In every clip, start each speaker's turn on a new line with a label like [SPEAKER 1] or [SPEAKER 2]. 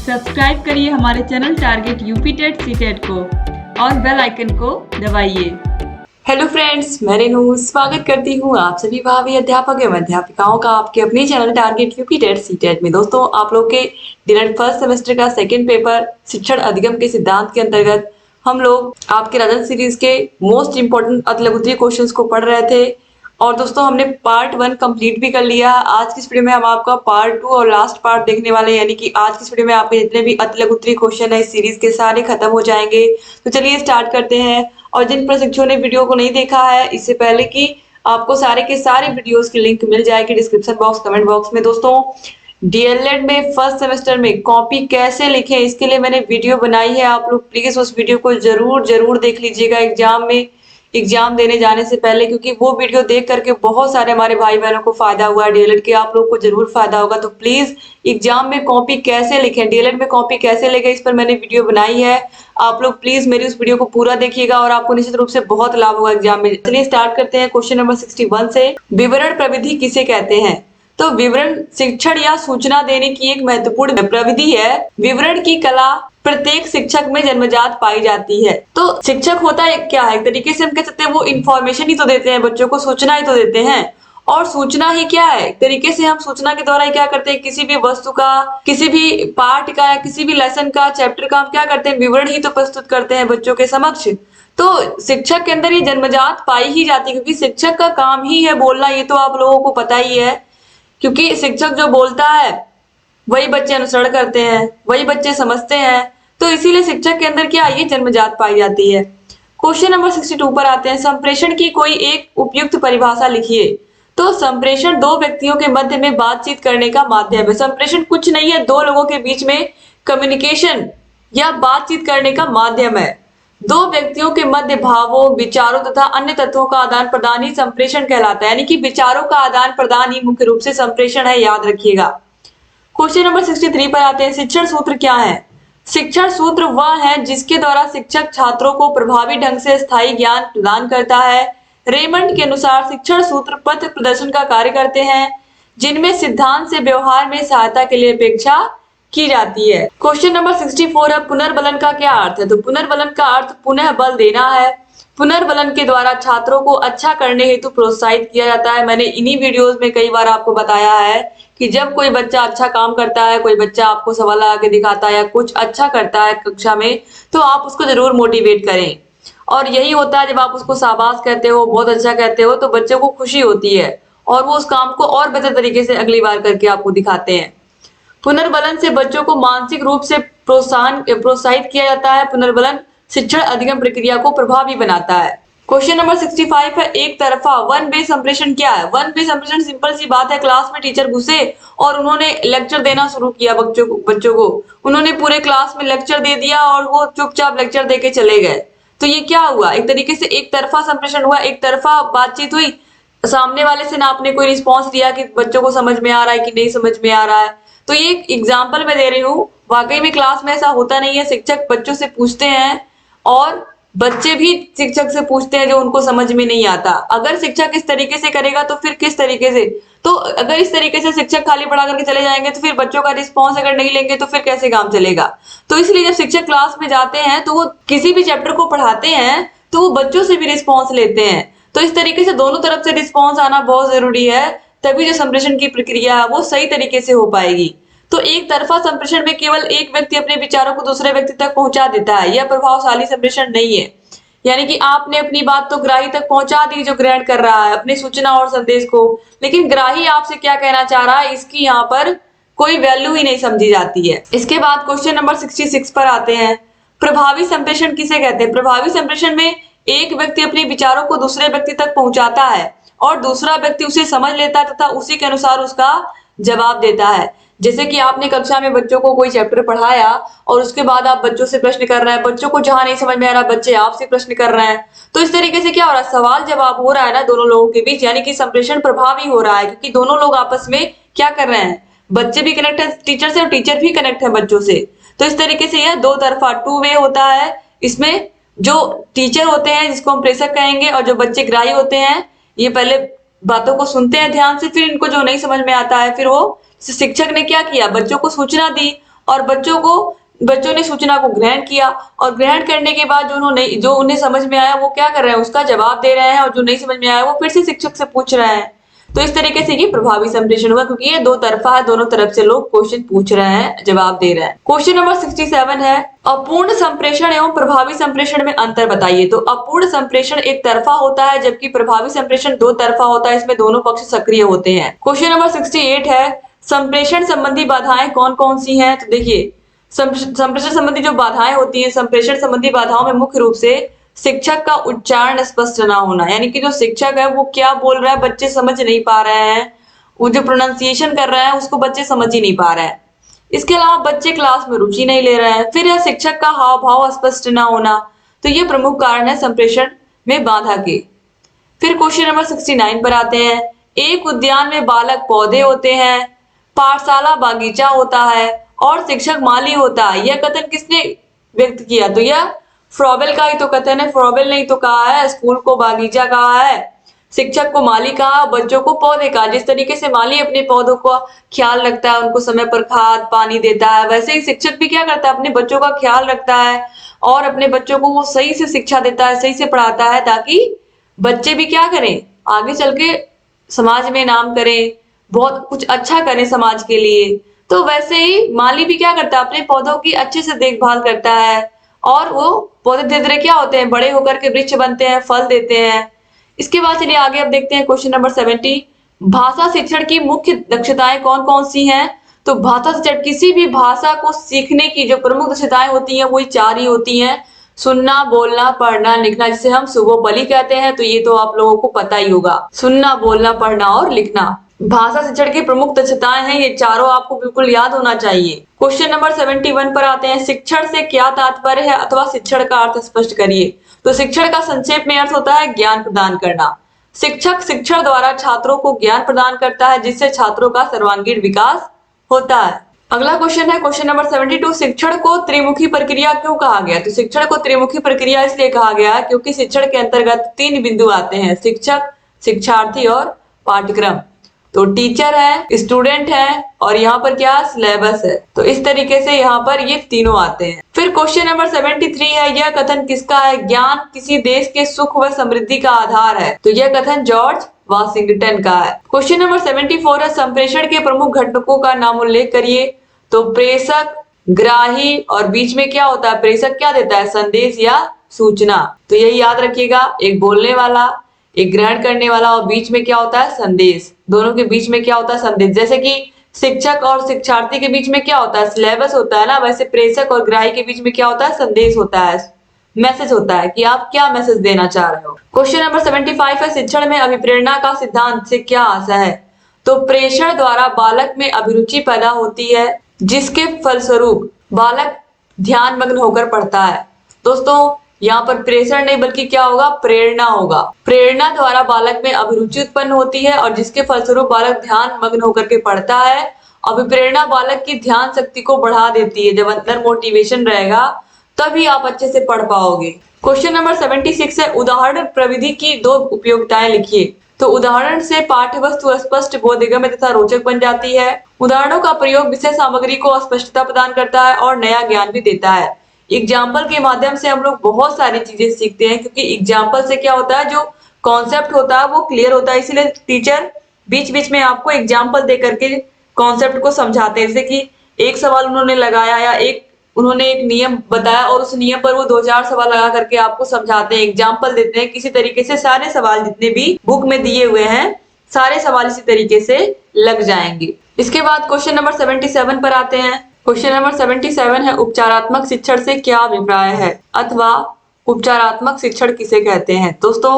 [SPEAKER 1] Subscribe करिए हमारे channel target UP TET CTET को और बेल आइकन को दबाइए।
[SPEAKER 2] हेलो फ्रेंड्स, मैं रेनू स्वागत करती हूँ आप सभी भावी अध्यापक एवं अध्यापिकाओं का आपके अपने channel target UP TET CTET में। दोस्तों, आप लोग के डिलेड फर्स्ट सेमेस्टर का सेकंड पेपर शिक्षण अधिगम के सिद्धांत के अंतर्गत हम लोग आपके राजन सीरीज के मोस्ट इंपोर्टेंट अतिलघुत्तरीय क्वेश्चंस को पढ़ रहे थे। और दोस्तों, हमने पार्ट 1 कंप्लीट भी कर लिया। आज की इस वीडियो में हम आपका पार्ट 2 और लास्ट पार्ट देखने वाले हैं, यानी कि आज की इस वीडियो में आपके जितने भी अतिलघुत्तरीय क्वेश्चन है इस सीरीज के सारे खत्म हो जाएंगे। तो चलिए स्टार्ट करते हैं। और जिन प्रशिक्षुओं ने वीडियो को नहीं देखा है इससे पहले कि आपको सारे के सारे वीडियोस की लिंक मिल जाएगी डिस्क्रिप्शन बॉक्स कमेंट बॉक्स में। दोस्तों, डीएलएड में फर्स्ट सेमेस्टर में कॉपी कैसे लिखें इसके लिए मैंने वीडियो बनाई है। आप लोग प्लीज उस वीडियो को जरूर देख लीजिएगा एग्जाम देने जाने से पहले, क्योंकि वो वीडियो देख करके बहुत सारे हमारे भाई बहनों को फायदा हुआ है। डीएलएड के आप लोग को जरूर फायदा होगा। तो प्लीज एग्जाम में कॉपी कैसे लिखें, डीएलएड में कॉपी कैसे लिखें, इस पर मैंने वीडियो बनाई है। आप लोग प्लीज मेरी उस वीडियो को पूरा देखिएगा और आपको निश्चित रूप से बहुत लाभ होगा एग्जाम में। चलिए स्टार्ट करते हैं क्वेश्चन नंबर 61 से। विवरण प्रविधि किसे कहते हैं? तो विवरण शिक्षण या सूचना देने की एक महत्वपूर्ण प्रविधि है। विवरण की कला प्रत्येक शिक्षक में जन्मजात पाई जाती है। तो शिक्षक होता है क्या है, एक तरीके से हम कह सकते हैं वो इंफॉर्मेशन ही तो देते हैं, बच्चों को सूचना ही तो देते हैं। और सूचना ही क्या है, एक तरीके से हम सूचना के द्वारा क्या करते हैं, किसी भी वस्तु का, किसी भी पार्ट का या किसी भी लेसन का, चैप्टर का हम क्या करते हैं, विवरण ही तो प्रस्तुत करते हैं बच्चों के समक्ष। तो शिक्षक के अंदर ये जन्मजात पाई ही जाती है, क्योंकि शिक्षक का काम ही है बोलना। ये तो आप लोगों को पता ही है, क्योंकि शिक्षक जो बोलता है वही बच्चे अनुसरण करते हैं, वही बच्चे समझते हैं। तो इसीलिए शिक्षक के अंदर क्या ये जन्मजात पाई जाती है। क्वेश्चन नंबर 62 पर आते हैं। संप्रेषण की कोई एक उपयुक्त परिभाषा लिखिए। तो संप्रेषण दो व्यक्तियों के मध्य में बातचीत करने का माध्यम है। संप्रेषण कुछ नहीं है, दो लोगों के बीच में कम्युनिकेशन या बातचीत करने का माध्यम है। दो व्यक्तियों के मध्य भावों, विचारों तथा अन्य तत्वों का आदान प्रदान ही संप्रेषण कहलाता है, यानी कि विचारों का आदान प्रदान ही मुख्य रूप से संप्रेषण है, याद रखिएगा। क्वेश्चन नंबर 63 पर आते हैं। शिक्षण सूत्र क्या है? शिक्षण सूत्र वह है जिसके द्वारा शिक्षक छात्रों को प्रभावी ढंग से स्थायी ज्ञान प्रदान करता है। रेमंड के अनुसार शिक्षण सूत्र पथ प्रदर्शन का कार्य करते हैं, जिनमें सिद्धांत से व्यवहार में सहायता के लिए अपेक्षा की जाती है। क्वेश्चन नंबर 64 है। पुनर्बलन का क्या अर्थ है? तो पुनर्बलन का अर्थ पुनः बल देना है। पुनर्बलन के द्वारा छात्रों को अच्छा करने हेतु प्रोत्साहित किया जाता है। मैंने इन्हीं वीडियोस में कई बार आपको बताया है कि जब कोई बच्चा अच्छा काम करता है, कोई बच्चा आपको सवाल लगा के दिखाता है या कुछ अच्छा करता है कक्षा में, तो आप उसको जरूर मोटिवेट करें। और यही होता है, जब आप उसको शाबाश कहते हो, बहुत अच्छा कहते हो, तो बच्चों को खुशी होती है और वो उस काम को और बेहतर तरीके से अगली बार करके आपको दिखाते हैं। पुनर्बलन से बच्चों को मानसिक रूप से प्रोत्साहित किया जाता है। पुनर्बलन शिक्षण अधिगम प्रक्रिया को प्रभावी बनाता है। क्वेश्चन नंबर 65 है। एक तरफा वन वे संप्रेषण क्या है? वन वे संप्रेषण सिंपल सी बात है, क्लास में टीचर घुसे और उन्होंने लेक्चर देना शुरू किया बच्चों को उन्होंने पूरे क्लास में लेक्चर दे दिया और वो चुपचाप लेक्चर दे के चले गए। तो ये क्या हुआ? एक तरीके से एक तरफा संप्रेषण हुआ, एक तरफा बातचीत हुई। सामने वाले से ना आपने कोई रिस्पॉन्स दिया कि बच्चों को समझ में आ रहा है कि नहीं समझ में आ रहा है। तो ये एक एग्जाम्पल मैं दे रही हूँ, वाकई में क्लास में ऐसा होता नहीं है। शिक्षक बच्चों से पूछते हैं और बच्चे भी शिक्षक से पूछते हैं जो उनको समझ में नहीं आता। अगर शिक्षक इस तरीके से करेगा तो फिर किस तरीके से, तो अगर इस तरीके से शिक्षक खाली पढ़ा करके चले जाएंगे तो फिर बच्चों का रिस्पॉन्स अगर नहीं लेंगे तो फिर कैसे काम चलेगा। तो इसलिए जब शिक्षक क्लास में जाते हैं तो वो किसी भी चैप्टर को पढ़ाते हैं तो वो बच्चों से भी रिस्पॉन्स लेते हैं। तो इस तरीके से दोनों तरफ से रिस्पॉन्स आना बहुत जरूरी है, तभी जो संप्रेषण की प्रक्रिया है वो सही तरीके से हो पाएगी। तो एक तरफा संप्रेषण में केवल एक व्यक्ति अपने विचारों को दूसरे व्यक्ति तक पहुंचा देता है, यह प्रभावशाली संप्रेषण नहीं है। यानी कि आपने अपनी बात तो ग्राही तक पहुंचा दी जो ग्रहण कर रहा है अपनी सूचना और संदेश को, लेकिन ग्राही आपसे क्या कहना चाह रहा है इसकी यहाँ पर कोई वैल्यू ही नहीं समझी जाती है। इसके बाद क्वेश्चन नंबर 66 पर आते हैं। प्रभावी संप्रेषण किसे कहते हैं? प्रभावी संप्रेषण में एक व्यक्ति अपने विचारों को दूसरे व्यक्ति तक पहुंचाता है और दूसरा व्यक्ति उसे समझ लेता है तथा उसी के अनुसार उसका जवाब देता है। जैसे कि आपने कक्षा में बच्चों को कोई चैप्टर पढ़ाया और उसके बाद आप बच्चों से प्रश्न कर रहे हैं, बच्चों को जहां नहीं समझ में आ रहा बच्चे आपसे प्रश्न कर रहे हैं। तो इस तरीके से क्या हो रहा है, सवाल जवाब हो रहा है ना दोनों लोगों के बीच, यानी कि संप्रेषण प्रभावी हो रहा है, क्योंकि दोनों लोग आपस में क्या कर रहे हैं, बच्चे भी कनेक्ट है टीचर से और टीचर भी कनेक्ट है बच्चों से। तो इस तरीके से यह दो तरफा टू वे होता है। इसमें जो टीचर होते हैं जिसको हम प्रेषक कहेंगे और जो बच्चे ग्राही होते हैं, ये पहले बातों को सुनते हैं ध्यान से, फिर इनको जो नहीं समझ में आता है फिर वो शिक्षक ने क्या किया, बच्चों को सूचना दी और बच्चों ने सूचना को ग्रहण किया और ग्रहण करने के बाद जो उन्हें समझ में आया वो क्या कर रहे हैं, उसका जवाब दे रहे हैं, और जो नहीं समझ में आया वो फिर से शिक्षक से पूछ रहे हैं। तो इस तरीके से ये प्रभावी संप्रेषण हुआ, क्योंकि ये दो तरफा है, दोनों तरफ से लोग क्वेश्चन पूछ रहे हैं, जवाब दे रहे हैं। क्वेश्चन नंबर 67 है, अपूर्ण संप्रेषण एवं प्रभावी संप्रेषण में अंतर बताइए। तो अपूर्ण संप्रेषण एक तरफा होता है, जबकि प्रभावी संप्रेषण दो तरफा होता है, इसमें दोनों पक्ष सक्रिय होते हैं। क्वेश्चन नंबर 68 है, संप्रेषण संबंधी बाधाएं कौन कौन सी हैं। तो देखिए, संप्रेषण संबंधी जो बाधाएं होती हैं, संप्रेषण संबंधी बाधाओं में मुख्य रूप से शिक्षक का उच्चारण स्पष्ट ना होना, यानी कि जो शिक्षक है वो क्या बोल रहा है बच्चे समझ नहीं पा रहे हैं, वो जो प्रोनाउंसिएशन कर रहे हैं उसको बच्चे समझ ही नहीं पा रहे हैं। इसके अलावा बच्चे क्लास में रुचि नहीं ले रहे हैं, फिर यह शिक्षक का हाव भाव स्पष्ट ना होना। तो ये प्रमुख कारण है संप्रेषण में बाधा के। फिर क्वेश्चन नंबर 69 पर आते हैं, एक उद्यान में बालक पौधे होते हैं, पाठशाला बागीचा होता है और शिक्षक माली होता है। यह कथन किसने व्यक्त किया। तो यह फ्रॉबेल का ही तो कथन है, फ्रॉबेल ने ही तो कहा है, स्कूल को बागीचा कहा है, शिक्षक को माली कहा, बच्चों को पौधे कहा। जिस तरीके से माली अपने पौधों का ख्याल रखता है, उनको समय पर खाद पानी देता है, वैसे ही शिक्षक भी क्या करता है, अपने बच्चों का ख्याल रखता है और अपने बच्चों को वो सही से शिक्षा देता है, सही से पढ़ाता है, ताकि बच्चे भी क्या करें, आगे चल के समाज में नाम करें, बहुत कुछ अच्छा करें समाज के लिए। तो वैसे ही माली भी क्या करता है, अपने पौधों की अच्छे से देखभाल करता है और वो पौधे धीरे धीरे क्या होते हैं, बड़े होकर के वृक्ष बनते हैं, फल देते हैं। इसके बाद चलिए आगे अब देखते हैं क्वेश्चन नंबर 70, भाषा शिक्षण की मुख्य दक्षताएं कौन कौन सी हैं। तो भाषा शिक्षण, किसी भी भाषा को सीखने की जो प्रमुख दक्षताएं होती हैं वही चार ही होती हैं, सुनना, बोलना, पढ़ना, लिखना, जिसे हम सुबोपली कहते हैं। तो ये तो आप लोगों को पता ही होगा, सुनना, बोलना, पढ़ना और लिखना भाषा शिक्षण की प्रमुख दक्षताएं हैं, ये चारों आपको बिल्कुल याद होना चाहिए। क्वेश्चन नंबर 71 पर आते हैं, शिक्षण से क्या तात्पर्य है अथवा शिक्षण का अर्थ स्पष्ट करिए। तो शिक्षण का संक्षेप में अर्थ होता है ज्ञान प्रदान करना। शिक्षक शिक्षण द्वारा छात्रों को ज्ञान प्रदान करता है, जिससे छात्रों का सर्वांगीण विकास होता है। अगला क्वेश्चन है क्वेश्चन नंबर 72, शिक्षण को त्रिमुखी प्रक्रिया क्यों कहा गया। तो शिक्षण को त्रिमुखी प्रक्रिया इसलिए कहा गया है क्योंकि शिक्षण के अंतर्गत तीन बिंदु आते हैं, शिक्षक, शिक्षार्थी और पाठ्यक्रम। तो टीचर है, स्टूडेंट है और यहाँ पर क्या सिलेबस है। तो इस तरीके से यहाँ पर ये तीनों आते हैं। फिर क्वेश्चन नंबर 73 है, यह कथन किसका है, ज्ञान किसी देश के सुख व समृद्धि का आधार है। तो यह कथन जॉर्ज वाशिंगटन का है। क्वेश्चन नंबर 74 है, संप्रेषण के प्रमुख घटकों का नाम उल्लेख करिए। तो प्रेषक, ग्राही और बीच में क्या होता है, प्रेषक क्या देता है, संदेश या सूचना। तो यही याद रखिएगा, एक बोलने वाला, एक ग्रहण करने वाला और बीच में क्या होता है, संदेश। दोनों के बीच में क्या होता है, संदेश। जैसे कि शिक्षक और शिक्षार्थी के बीच में क्या होता है, सिलेबस होता है ना, वैसे प्रेषक और ग्राही के बीच में क्या होता है, संदेश होता है, मैसेज होता है कि आप क्या मैसेज देना चाह रहे हो। क्वेश्चन नंबर 75 है, शिक्षण में अभिप्रेरणा का सिद्धांत से क्या आशा है। तो प्रेषण द्वारा बालक में अभिरुचि पैदा होती है, जिसके फलस्वरूप बालक ध्यान मग्न होकर पढ़ता है। दोस्तों यहाँ पर प्रेषण नहीं बल्कि क्या होगा, प्रेरणा होगा। प्रेरणा द्वारा बालक में अभिरुचि उत्पन्न होती है और जिसके फलस्वरूप बालक ध्यान मग्न होकर के पढ़ता है। अभिप्रेरणा बालक की ध्यान शक्ति को बढ़ा देती है। जब अंदर मोटिवेशन रहेगा तभी आप अच्छे से पढ़ पाओगे। क्वेश्चन नंबर 76 है, उदाहरण प्रविधि की दो उपयोगिताएं लिखिए। तो उदाहरण से पाठ्य वस्तु स्पष्ट, बोधगम्य तथा रोचक बन जाती है। उदाहरणों का प्रयोग विषय सामग्री को स्पष्टता प्रदान करता है और नया ज्ञान भी देता है। एग्जाम्पल के माध्यम से हम लोग बहुत सारी चीजें सीखते हैं, क्योंकि एग्जाम्पल से क्या होता है, जो कॉन्सेप्ट होता है वो क्लियर होता है। इसीलिए टीचर बीच बीच में आपको एग्जाम्पल दे करके कॉन्सेप्ट को समझाते हैं। जैसे कि एक सवाल उन्होंने लगाया या उन्होंने एक नियम बताया और उस नियम पर वो 2-4 सवाल लगा करके आपको समझाते हैं, एग्जाम्पल देते हैं। किसी तरीके से सारे सवाल जितने भी बुक में दिए हुए हैं, सारे सवाल इसी तरीके से लग जाएंगे। इसके बाद क्वेश्चन नंबर 77 पर आते हैं। क्वेश्चन नंबर 77 है, उपचारात्मक शिक्षण से क्या अभिप्राय है अथवा उपचारात्मक शिक्षण किसे कहते हैं। दोस्तों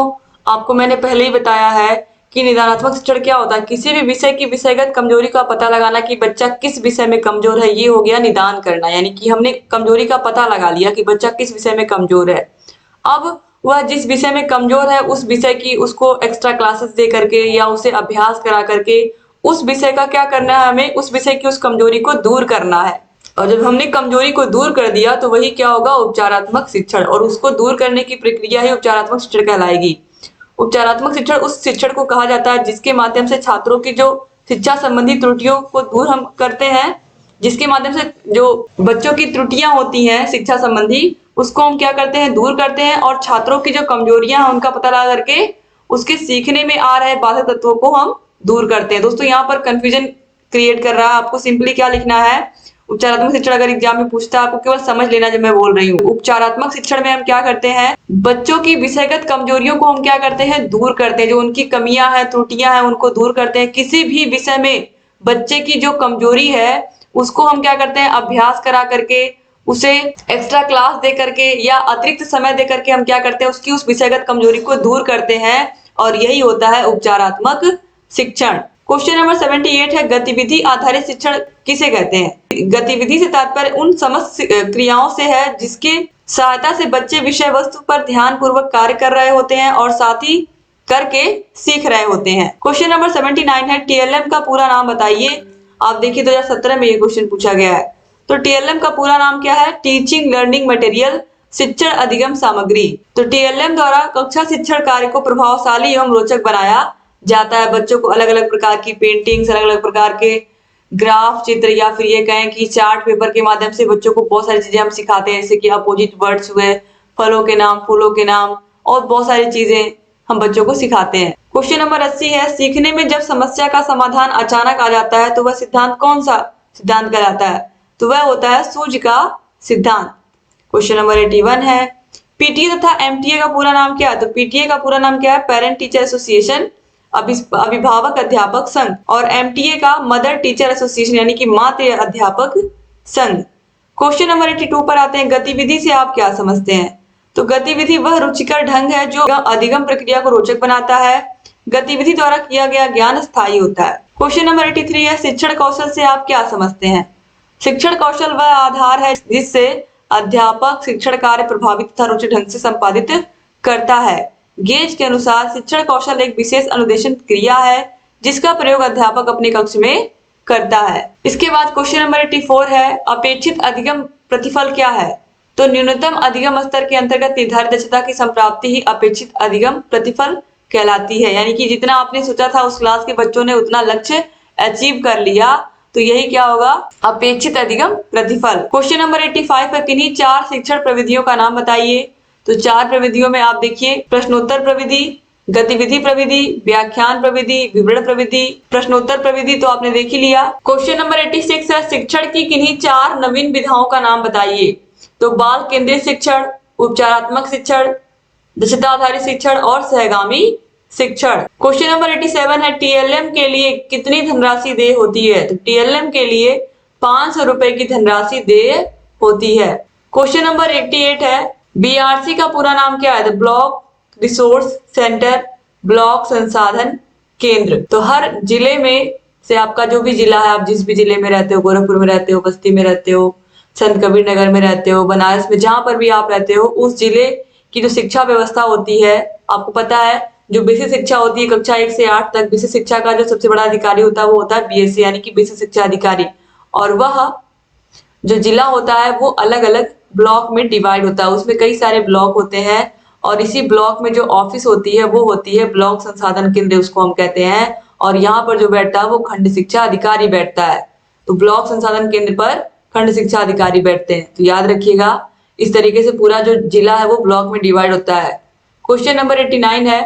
[SPEAKER 2] आपको मैंने पहले ही बताया है कि निदानात्मक शिक्षण क्या होता है, किसी भी विषय की विषयगत कमजोरी का पता लगाना कि बच्चा किस विषय में कमजोर है, ये हो गया निदान करना। यानी कि हमने कमजोरी का पता लगा लिया कि बच्चा किस विषय में कमजोर है। अब वह जिस विषय में कमजोर है उस विषय की उसको एक्स्ट्रा क्लासेस दे करके या उसे अभ्यास करा करके उस विषय का क्या करना है, हमें उस विषय की उस कमजोरी को दूर करना है। और जब हमने कमजोरी को दूर कर दिया तो वही क्या होगा, उपचारात्मक शिक्षण। और उसको दूर करने की प्रक्रिया ही उपचारात्मक शिक्षण कहलाएगी। उपचारात्मक शिक्षण उस शिक्षण को कहा जाता है जिसके माध्यम से छात्रों की जो शिक्षा संबंधी त्रुटियों को दूर हम करते हैं जिसके माध्यम से जो बच्चों की त्रुटियां होती हैं शिक्षा संबंधी उसको हम क्या करते हैं, दूर करते हैं, और छात्रों की जो कमजोरियां हैं उनका पता लगा करके उसके सीखने में आ रहे बाधक तत्वों को हम दूर करते हैं। दोस्तों यहाँ पर कंफ्यूजन क्रिएट कर रहा है, आपको सिंपली क्या लिखना है, उपचारात्मक शिक्षण अगर एग्जाम में पूछता है आपको केवल समझ लेना जब मैं बोल रही हूँ। उपचारात्मक शिक्षण में हम क्या करते हैं, बच्चों की विषयगत कमजोरियों को हम क्या करते हैं, दूर करते हैं, जो उनकी कमियां हैं त्रुटियां हैं उनको दूर करते हैं। किसी भी विषय में बच्चे की जो कमजोरी है उसको हम क्या करते हैं, अभ्यास करा करके, उसे एक्स्ट्रा क्लास दे करके या अतिरिक्त समय दे करके हम क्या करते हैं, उसकी उस विषयगत कमजोरी को दूर करते हैं, और यही होता है उपचारात्मक शिक्षण। क्वेश्चन नंबर 78 है, गतिविधि आधारित शिक्षण किसे कहते हैं। गतिविधि से तात्पर्य उन समस्त क्रियाओं से है जिसके सहायता से बच्चे विषय वस्तु पर ध्यान पूर्वक कार्य कर रहे होते हैं और साथ ही करके सीख रहे होते हैं। क्वेश्चन नंबर 79 है, टीएलएम का पूरा नाम बताइए। आप देखिए 2017 में ये क्वेश्चन पूछा गया है। तो टीएलएम का पूरा नाम क्या है, टीचिंग लर्निंग मटेरियल, शिक्षण अधिगम सामग्री। तो टीएलएम द्वारा कक्षा शिक्षण कार्य को प्रभावशाली एवं रोचक बनाया जाता है। बच्चों को अलग अलग प्रकार की पेंटिंग्स, अलग अलग प्रकार के ग्राफ चित्र, या फिर ये कहें कि चार्ट पेपर के माध्यम से बच्चों को बहुत सारी चीजें हम सिखाते हैं, जैसे कि अपोजिट वर्ड्स हुए, फलों के नाम, फूलों के नाम, और बहुत सारी चीजें हम बच्चों को सिखाते हैं। क्वेश्चन नंबर 80 है, सीखने में जब समस्या का समाधान अचानक आ जाता है तो वह सिद्धांत कौन सा सिद्धांत कहलाता है। तो वह होता है सूझ का सिद्धांत। क्वेश्चन नंबर 81 है, पीटीए तथा एमटीए का पूरा नाम क्या है। तो पीटीए का पूरा नाम क्या है, पेरेंट टीचर एसोसिएशन, अभिभावक अध्यापक संघ, और एमटीए का मदर टीचर एसोसिएशन यानी कि मातृ अध्यापक संघ। क्वेश्चन नंबर 82 पर आते हैं, गतिविधि से आप क्या समझते हैं। तो गतिविधि वह रुचिकर ढंग है जो अधिगम प्रक्रिया को रोचक बनाता है। गतिविधि द्वारा किया गया ज्ञान स्थायी होता है। क्वेश्चन नंबर 83 है, शिक्षण कौशल से आप क्या समझते हैं। शिक्षण कौशल वह आधार है जिससे अध्यापक शिक्षण कार्य प्रभावी तथा रोचक ढंग से संपादित करता है। गेज के अनुसार शिक्षण कौशल एक विशेष अनुदेशन क्रिया है जिसका प्रयोग अध्यापक अपने कक्ष में करता है। इसके बाद क्वेश्चन नंबर 84 है, अपेक्षित अधिगम प्रतिफल क्या है। तो न्यूनतम अधिगम स्तर के अंतर्गत निर्धारित दक्षता की संप्राप्ति ही अपेक्षित अधिगम प्रतिफल कहलाती है। यानी कि जितना आपने सोचा था उस क्लास के बच्चों ने उतना लक्ष्य अचीव कर लिया, तो यही क्या होगा, अपेक्षित अधिगम प्रतिफल। क्वेश्चन नंबर 85 है, किन्हीं 4 शिक्षण प्रविधियों का नाम बताइए। तो 4 प्रविधियों में आप देखिए, प्रश्नोत्तर प्रविधि, गतिविधि प्रविधि, व्याख्यान प्रविधि, विवरण प्रविधि। प्रश्नोत्तर प्रविधि तो आपने देख ही लिया। क्वेश्चन नंबर 86 है, शिक्षण की किन्हीं 4 नवीन विधाओं का नाम बताइए। तो बाल केंद्रित शिक्षण, उपचारात्मक शिक्षण, दक्षता आधारित शिक्षण और सहगामी शिक्षण। क्वेश्चन नंबर 87 है, टीएलएम के लिए कितनी धनराशि देय होती है। तो टीएलएम के लिए 500 रुपए की धनराशि देय होती है। क्वेश्चन नंबर 88 है, बीआरसी का पूरा नाम क्या है। तो ब्लॉक रिसोर्स सेंटर, ब्लॉक संसाधन केंद्र। तो हर जिले में से आपका जो भी जिला है, आप जिस भी जिले में रहते हो, गोरखपुर में रहते हो, बस्ती में रहते हो, संत कबीर नगर में रहते हो, बनारस में, जहां पर भी आप रहते हो, उस जिले की जो शिक्षा व्यवस्था होती है, आपको पता है जो बेसिक शिक्षा होती है कक्षा 1 से 8 तक, बेसिक शिक्षा का जो सबसे बड़ा अधिकारी होता है वो होता है बीएससी यानी कि बेसिक शिक्षा अधिकारी। और वह जो जिला होता है वो अलग अलग ब्लॉक में डिवाइड होता है, उसमें कई सारे ब्लॉक होते हैं, और इसी ब्लॉक में जो ऑफिस होती है वो होती है ब्लॉक संसाधन केंद्र, उसको हम कहते हैं। और यहाँ पर जो बैठता है वो खंड शिक्षा अधिकारी बैठता है। तो ब्लॉक संसाधन केंद्र पर खंड शिक्षा अधिकारी बैठते हैं। तो याद रखिएगा, इस तरीके से पूरा जो जिला है वो ब्लॉक में डिवाइड होता है। क्वेश्चन नंबर 89 है,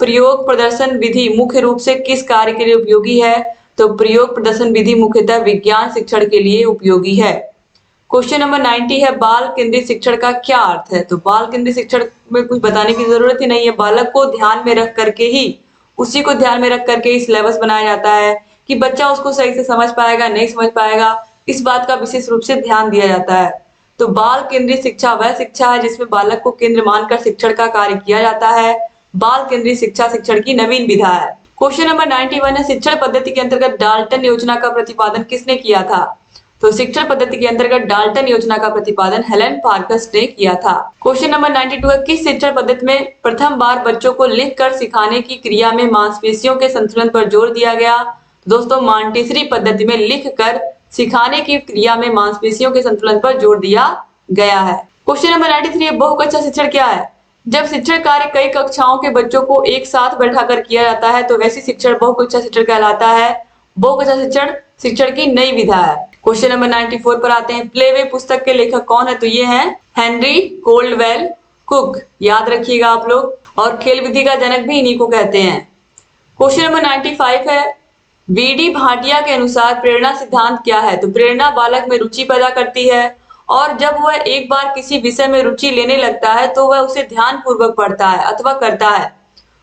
[SPEAKER 2] प्रयोग प्रदर्शन विधि मुख्य रूप से किस कार्य के लिए उपयोगी है। तो प्रयोग प्रदर्शन विधि मुख्यतः विज्ञान शिक्षण के लिए उपयोगी है। क्वेश्चन नंबर 90 है, बाल केंद्रित शिक्षण का क्या अर्थ है। तो बाल केंद्रित शिक्षण में कुछ बताने की जरूरत ही नहीं है, बालक को ध्यान में रख करके ही, उसी को ध्यान में रख करके ही सिलेबस बनाया जाता है कि बच्चा उसको सही से समझ पाएगा नहीं समझ पाएगा, इस बात का विशेष रूप से ध्यान दिया जाता है। तो बाल केंद्रित शिक्षा वह शिक्षा है जिसमें बालक को केंद्र मानकर शिक्षण का कार्य किया जाता है। बाल केंद्रित शिक्षा शिक्षण की नवीन विधा है। क्वेश्चन नंबर 91 है, शिक्षण पद्धति के अंतर्गत डाल्टन योजना का प्रतिपादन किसने किया था। तो शिक्षण पद्धति के अंतर्गत डाल्टन योजना का प्रतिपादन हेलेन फार्कस ने किया था। क्वेश्चन नंबर 92 है, किस शिक्षण पद्धति में प्रथम बार बच्चों को लिख कर सिखाने की क्रिया में मांसपेशियों के संतुलन पर जोर दिया गया। दोस्तों मॉन्टेसरी पद्धति में लिख कर सिखाने की क्रिया में मांसपेशियों के संतुलन पर जोर दिया गया है। क्वेश्चन नंबर 93 है, बहुकक्षा शिक्षण क्या है। जब शिक्षण कार्य कई कक्षाओं के बच्चों को एक साथ बैठाकर किया जाता है तो ऐसी शिक्षण बहुकक्षा शिक्षण कहलाता है। बहुकक्षा शिक्षण शिक्षण की नई विधा है। क्वेश्चन नंबर 94 पर आते हैं। प्लेवे पुस्तक के लेखक कौन है? तो ये है हेनरी कोल्डवेल कुक, याद रखिएगा आप लोग। और खेल विधि का जनक भी इन्हीं को कहते हैं। क्वेश्चन नंबर 95 है, बीडी भाटिया के अनुसार प्रेरणा सिद्धांत क्या है? तो प्रेरणा बालक में रुचि पैदा करती है और जब वह एक बार किसी विषय में रुचि लेने लगता है तो वह उसे ध्यान पूर्वक पढ़ता है अथवा करता है,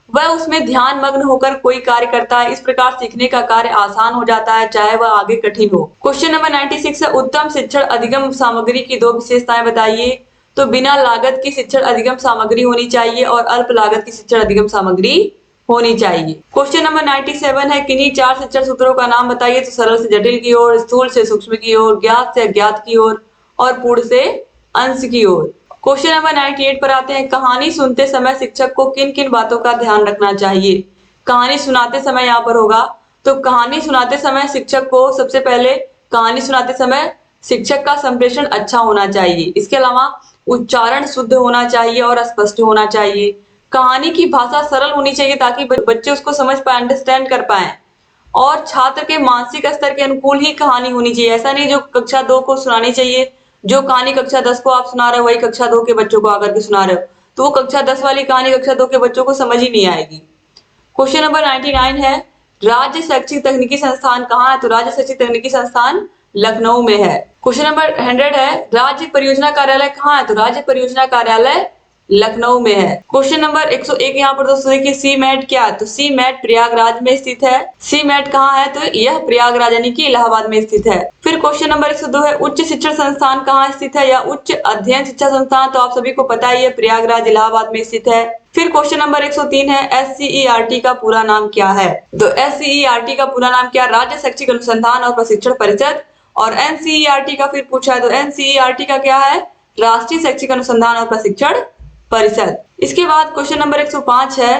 [SPEAKER 2] वह उसमें ध्यान मग्न होकर कोई कार्य करता है। इस प्रकार सीखने का कार्य आसान हो जाता है, चाहे वह आगे कठिन हो। क्वेश्चन नंबर 96 है, उत्तम शिक्षण अधिगम सामग्री की दो विशेषताएं बताइए। तो बिना लागत की शिक्षण अधिगम सामग्री होनी चाहिए और अल्प लागत की शिक्षण अधिगम सामग्री होनी चाहिए। क्वेश्चन नंबर 97 है, किन्हीं 4 शिक्षण सूत्रों का नाम बताइए। तो सरल से जटिल की ओर, स्थूल से सूक्ष्म की ओर, ज्ञात से अज्ञात की ओर और पूर्ण से अंश की ओर। क्वेश्चन नंबर 98 पर आते हैं, कहानी सुनते समय शिक्षक को किन किन बातों का ध्यान रखना चाहिए? कहानी सुनाते समय यहाँ पर होगा, तो कहानी सुनाते समय शिक्षक को सबसे पहले कहानी सुनाते समय शिक्षक का संप्रेषण अच्छा होना चाहिए। इसके अलावा उच्चारण शुद्ध होना चाहिए और स्पष्ट होना चाहिए। कहानी की भाषा सरल होनी चाहिए ताकि बच्चे उसको समझ पाए, अंडरस्टैंड कर पाए। और छात्र के मानसिक स्तर के अनुकूल ही कहानी होनी चाहिए। ऐसा नहीं जो कक्षा 2 को सुनानी चाहिए, जो कहानी कक्षा 10 को आप सुना रहे हो वही कक्षा 2 के बच्चों को आकर के सुना रहे हो, तो वो कक्षा 10 वाली कहानी कक्षा 2 के बच्चों को समझ ही नहीं आएगी। क्वेश्चन नंबर 99 है, राज्य शैक्षिक तकनीकी संस्थान कहाँ है? तो राज्य शैक्षिक तकनीकी संस्थान लखनऊ में है। क्वेश्चन नंबर 100 है, राज्य परियोजना कार्यालय कहाँ है? तो राज्य परियोजना कार्यालय लखनऊ में है। क्वेश्चन नंबर 101 यहाँ पर दोस्तों देखिए, सी मैट क्या है? तो सी मैट प्रयागराज में स्थित है। सी मैट कहाँ है? तो यह प्रयागराज यानी कि इलाहाबाद में स्थित है। फिर क्वेश्चन नंबर 102 है, उच्च शिक्षण संस्थान कहाँ स्थित है या उच्च अध्ययन शिक्षा संस्थान? तो आप सभी को पता ही है, प्रयागराज इलाहाबाद में स्थित है। फिर क्वेश्चन नंबर 103 है, SCERT का पूरा नाम क्या है? तो SCERT का पूरा नाम क्या? राज्य शैक्षिक अनुसंधान और प्रशिक्षण परिषद। और NCERT का फिर पूछा है, तो NCERT का क्या है? राष्ट्रीय शैक्षिक अनुसंधान और प्रशिक्षण परिषद। इसके बाद क्वेश्चन नंबर 105 है,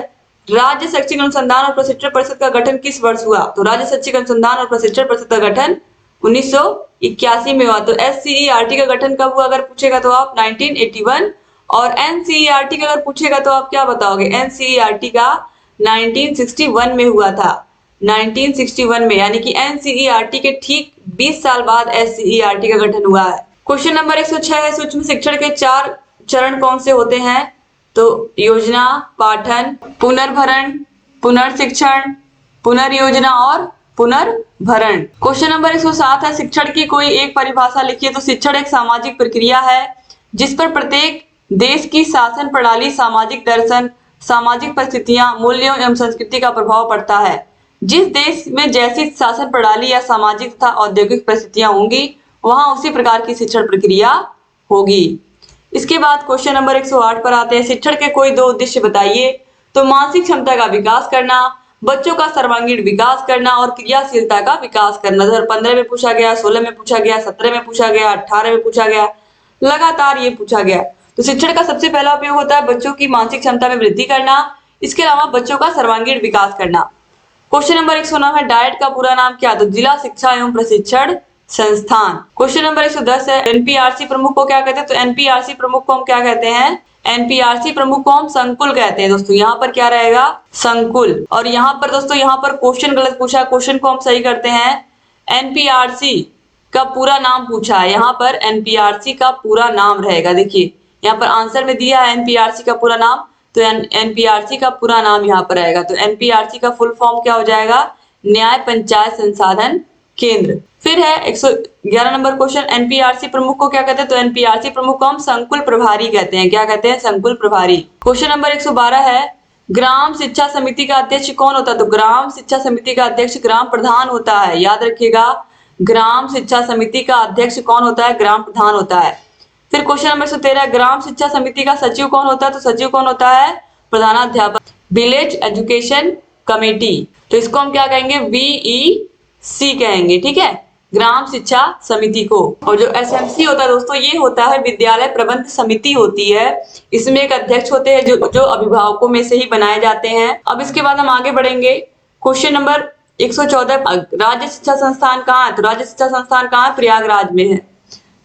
[SPEAKER 2] राज्य शैक्षिक अनुसंधान और प्रशिक्षण परिषद का गठन किस वर्ष हुआ? तो राज्य शैक्षिक अनुसंधान और प्रशिक्षण परिषद का गठन 1981 में हुआ। तो SCERT का गठन कब हुआ अगर पूछेगा तो आप 1981। और NCERT का अगर पूछेगा तो आप क्या बताओगे? NCERT का 1961 में हुआ था, 1961 में, यानी कि NCERT के ठीक 20 साल बाद SCERT का गठन हुआ है। क्वेश्चन नंबर 106 है, सूक्ष्म शिक्षण के 4 चरण कौन से होते हैं? तो योजना, पाठन, पुनर्भरण, पुनर्शिक्षण, पुनर्योजना और पुनर्भरण। क्वेश्चन नंबर 107 है, शिक्षण की कोई एक परिभाषा लिखिए। तो शिक्षण एक सामाजिक प्रक्रिया है जिस पर प्रत्येक देश की शासन प्रणाली, सामाजिक दर्शन, सामाजिक परिस्थितियां, मूल्यों एवं संस्कृति का प्रभाव पड़ता है। जिस देश में जैसी शासन प्रणाली या सामाजिक तथा औद्योगिक परिस्थितियां होंगी वहां उसी प्रकार की शिक्षण प्रक्रिया होगी। इसके बाद क्वेश्चन नंबर 108 पर आते हैं, शिक्षण के कोई 2 उद्देश्य बताइए। तो मानसिक क्षमता का विकास करना, बच्चों का सर्वांगीण विकास करना और क्रियाशीलता का विकास करना। 2015 में पूछा गया, 16 में पूछा गया, 17 में पूछा गया, 18 में पूछा गया, लगातार ये पूछा गया। तो शिक्षण का सबसे पहला उपयोग होता है बच्चों की मानसिक क्षमता में वृद्धि करना, इसके अलावा बच्चों का सर्वांगीण विकास करना। क्वेश्चन नंबर 109 है, डाइट का पूरा नाम क्या? तो जिला शिक्षा एवं प्रशिक्षण संस्थान। क्वेश्चन नंबर 110 है, एनपीआरसी प्रमुख को क्या कहते हैं? तो एनपीआरसी प्रमुख को हम क्या कहते हैं? एनपीआरसी प्रमुख को हम संकुल कहते हैं। दोस्तों यहाँ पर क्या रहेगा? संकुल। और यहाँ पर दोस्तों यहाँ पर क्वेश्चन गलत पूछा है, क्वेश्चन को हम सही करते हैं। एनपीआरसी का पूरा नाम पूछा है, यहाँ पर एनपीआरसी का पूरा नाम रहेगा। देखिए यहाँ पर आंसर में दिया है एनपीआरसी का पूरा नाम, तो एनपीआरसी का पूरा नाम यहाँ पर आएगा। तो एनपीआरसी का फुल फॉर्म क्या हो जाएगा? न्याय पंचायत संसाधन केंद्र। फिर है 111 नंबर क्वेश्चन, एनपीआरसी प्रमुख को क्या कहते हैं? तो एनपीआरसी प्रमुख को हम संकुल प्रभारी कहते हैं। क्या कहते हैं? संकुल प्रभारी। क्वेश्चन नंबर 112 है, ग्राम शिक्षा समिति का अध्यक्ष कौन होता है? तो ग्राम शिक्षा समिति का अध्यक्ष ग्राम प्रधान होता है। याद रखिएगा, ग्राम शिक्षा समिति का अध्यक्ष कौन होता है? ग्राम प्रधान होता है। फिर क्वेश्चन नंबर 113, ग्राम शिक्षा समिति का सचिव कौन होता है? तो सचिव कौन होता है? प्रधानाध्यापक। विलेज एजुकेशन कमेटी, तो इसको हम क्या कहेंगे? VEC कहेंगे। ठीक है, ग्राम शिक्षा समिति को। और जो SMC होता है दोस्तों, ये होता है विद्यालय प्रबंध समिति होती है। इसमें एक अध्यक्ष होते हैं जो अभिभावकों में से ही बनाए जाते हैं। अब इसके बाद हम आगे बढ़ेंगे। क्वेश्चन नंबर 114, राज्य शिक्षा संस्थान कहाँ है? तो राज्य शिक्षा संस्थान कहाँ है? प्रयागराज में है।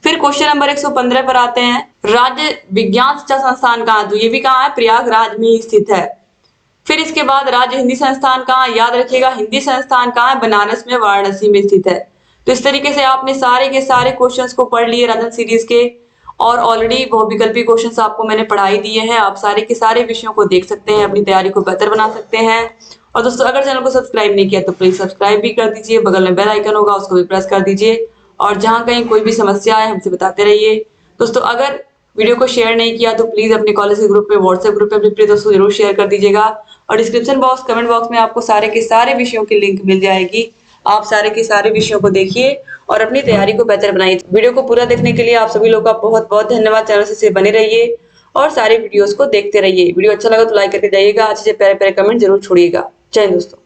[SPEAKER 2] फिर क्वेश्चन नंबर 115 पर आते हैं, राज्य विज्ञान शिक्षा संस्थान कहाँ है? तो ये भी कहाँ है? प्रयागराज में ही स्थित है। फिर इसके बाद राज्य हिंदी संस्थान कहाँ? याद रखिएगा, हिंदी संस्थान कहाँ है? बनारस में, वाराणसी में स्थित है। तो इस तरीके से आपने सारे के सारे क्वेश्चंस को पढ़ लिए राजन सीरीज के, और ऑलरेडी बहुविकल्पी क्वेश्चंस आपको मैंने पढ़ा ही दिए हैं। आप सारे के सारे विषयों को देख सकते हैं, अपनी तैयारी को बेहतर बना सकते हैं। और दोस्तों अगर चैनल को सब्सक्राइब नहीं किया तो प्लीज सब्सक्राइब भी कर दीजिए, बगल में बेल आइकन होगा उसको भी प्रेस कर दीजिए, और जहां कहीं कोई भी समस्या है हमसे बताते रहिए। दोस्तों अगर वीडियो को शेयर नहीं किया तो प्लीज अपने कॉलेज के ग्रुप में, व्हाट्सएप ग्रुप में अपने प्रिय दोस्तों जरूर शेयर कर दीजिएगा। और डिस्क्रिप्शन बॉक्स, कमेंट बॉक्स में आपको सारे के सारे विषयों की लिंक मिल जाएगी। आप सारे के सारे विषयों को देखिए और अपनी तैयारी को बेहतर बनाइए। वीडियो को पूरा देखने के लिए आप सभी लोगों का बहुत बहुत धन्यवाद। चैनल से बने रहिए और सारे वीडियोस को देखते रहिए। वीडियो अच्छा लगा तो लाइक करके जाइएगा, अच्छे से प्यारे प्यारे कमेंट जरूर छोड़िएगा। जय हिंद दोस्तों।